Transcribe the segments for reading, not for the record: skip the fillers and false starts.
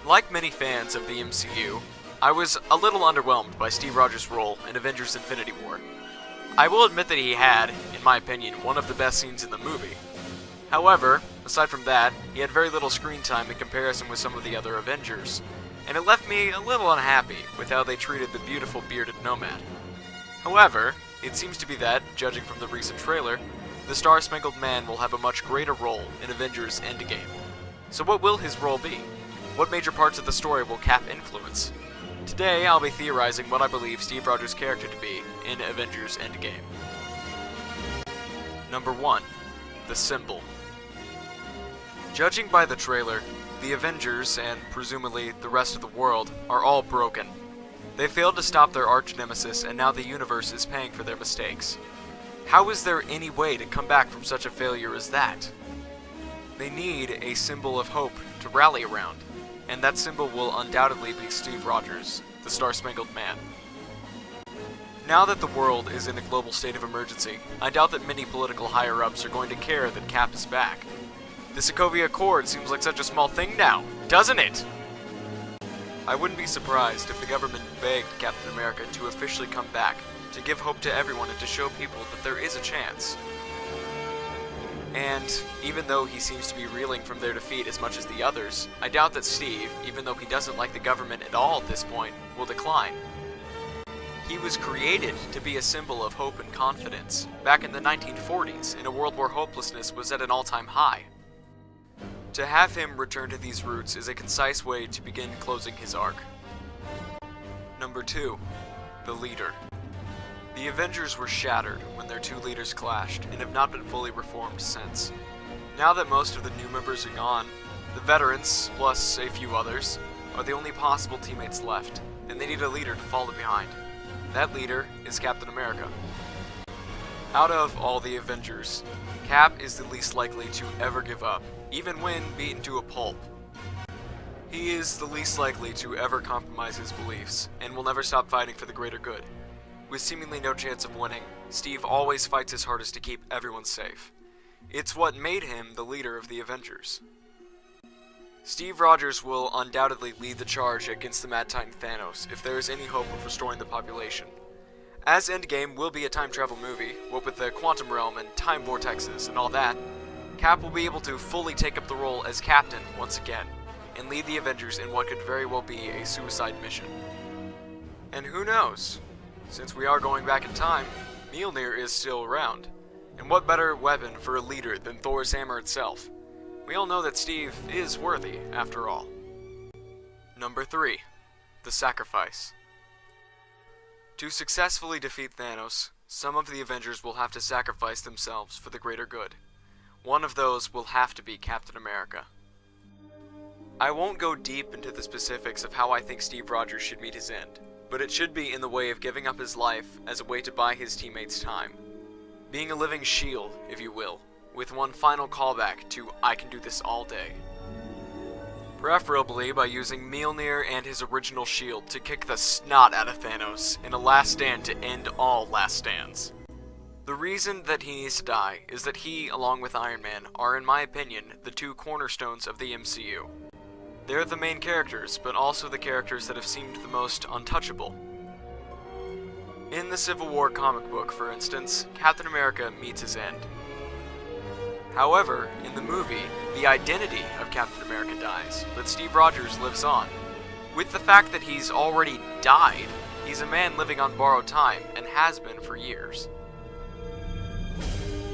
Like many fans of the MCU, I was a little underwhelmed by Steve Rogers' role in Avengers Infinity War. I will admit that he had, in my opinion, one of the best scenes in the movie. However, aside from that, he had very little screen time in comparison with some of the other Avengers, and it left me a little unhappy with how they treated the beautiful bearded nomad. However, it seems to be that, judging from the recent trailer, the Star-Spangled Man will have a much greater role in Avengers Endgame. So what will his role be? What major parts of the story will Cap influence? Today, I'll be theorizing what I believe Steve Rogers' character to be in Avengers Endgame. Number 1. The Symbol. Judging by the trailer, the Avengers, and presumably the rest of the world, are all broken. They failed to stop their arch-nemesis, and now the universe is paying for their mistakes. How is there any way to come back from such a failure as that? They need a symbol of hope to rally around, and that symbol will undoubtedly be Steve Rogers, the Star-Spangled Man. Now that the world is in a global state of emergency, I doubt that many political higher-ups are going to care that Cap is back. The Sokovia Accord seems like such a small thing now, doesn't it? I wouldn't be surprised if the government begged Captain America to officially come back, to give hope to everyone and to show people that there is a chance. And even though he seems to be reeling from their defeat as much as the others, I doubt that Steve, even though he doesn't like the government at all at this point, will decline. He was created to be a symbol of hope and confidence, back in the 1940s, in a world where hopelessness was at an all-time high. To have him return to these roots is a concise way to begin closing his arc. Number 2. The Leader. The Avengers were shattered when their two leaders clashed, and have not been fully reformed since. Now that most of the new members are gone, the veterans, plus a few others, are the only possible teammates left, and they need a leader to follow behind. That leader is Captain America. Out of all the Avengers, Cap is the least likely to ever give up, even when beaten to a pulp. He is the least likely to ever compromise his beliefs, and will never stop fighting for the greater good. With seemingly no chance of winning, Steve always fights his hardest to keep everyone safe. It's what made him the leader of the Avengers. Steve Rogers will undoubtedly lead the charge against the Mad Titan Thanos if there is any hope of restoring the population. As Endgame will be a time travel movie, what with the quantum realm and time vortexes and all that, Cap will be able to fully take up the role as captain once again, and lead the Avengers in what could very well be a suicide mission. And who knows? Since we are going back in time, Mjolnir is still around. And what better weapon for a leader than Thor's hammer itself? We all know that Steve is worthy, after all. Number 3. The Sacrifice. To successfully defeat Thanos, some of the Avengers will have to sacrifice themselves for the greater good. One of those will have to be Captain America. I won't go deep into the specifics of how I think Steve Rogers should meet his end, but it should be in the way of giving up his life as a way to buy his teammates time. Being a living shield, if you will, with one final callback to "I can do this all day." Preferably by using Mjolnir and his original shield to kick the snot out of Thanos in a last stand to end all last stands. The reason that he needs to die is that he, along with Iron Man, are in my opinion the two cornerstones of the MCU. They're the main characters, but also the characters that have seemed the most untouchable. In the Civil War comic book, for instance, Captain America meets his end. However, in the movie, the identity of Captain America dies, but Steve Rogers lives on. With the fact that he's already died, he's a man living on borrowed time, and has been for years.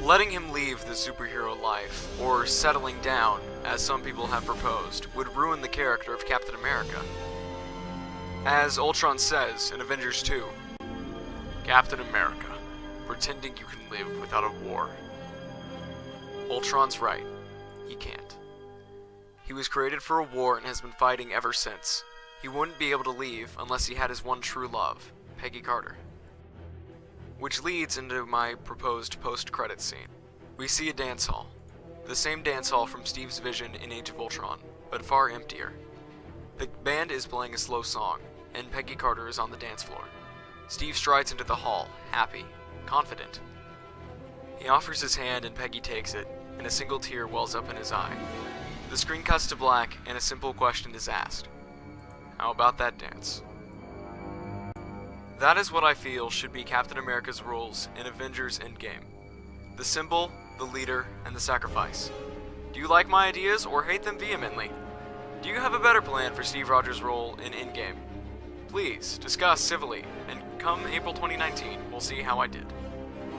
Letting him leave the superhero life, or settling down, as some people have proposed, would ruin the character of Captain America. As Ultron says in Avengers 2, Captain America, pretending you can live without a war. Ultron's right. He can't. He was created for a war and has been fighting ever since. He wouldn't be able to leave unless he had his one true love, Peggy Carter. Which leads into my proposed post-credits scene. We see a dance hall. The same dance hall from Steve's vision in Age of Ultron, but far emptier. The band is playing a slow song, and Peggy Carter is on the dance floor. Steve strides into the hall, happy, confident. He offers his hand and Peggy takes it, and a single tear wells up in his eye. The screen cuts to black, and a simple question is asked. How about that dance? That is what I feel should be Captain America's roles in Avengers Endgame. The symbol, the leader, and the sacrifice. Do you like my ideas or hate them vehemently? Do you have a better plan for Steve Rogers' role in Endgame? Please, discuss civilly, and come April 2019, we'll see how I did.